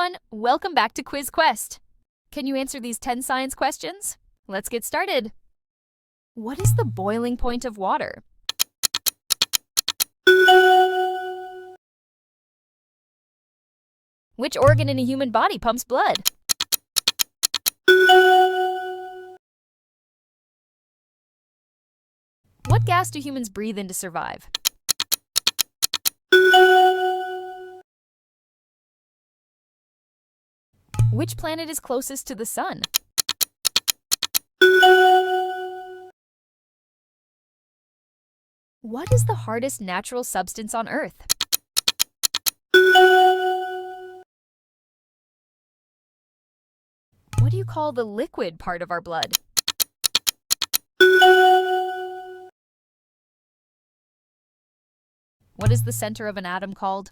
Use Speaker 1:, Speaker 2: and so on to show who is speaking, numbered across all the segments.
Speaker 1: everyone, welcome back to Quiz Quest. Can you answer these 10 science questions? Let's get started. What is the boiling point of water? Which organ in a human body pumps blood? What gas do humans breathe in to survive? Which planet is closest to the sun? What is the hardest natural substance on Earth? What do you call the liquid part of our blood? What is the center of an atom called?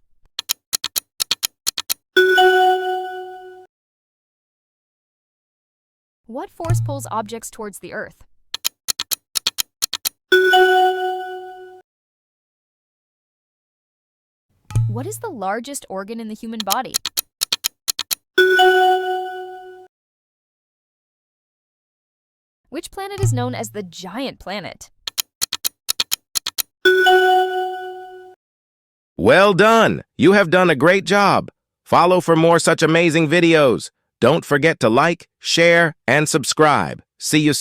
Speaker 1: What force pulls objects towards the Earth? What is the largest organ in the human body? Which planet is known as the giant planet?
Speaker 2: Well done! You have done a great job. Follow for more such amazing videos. Don't forget to like, share, and subscribe. See you soon.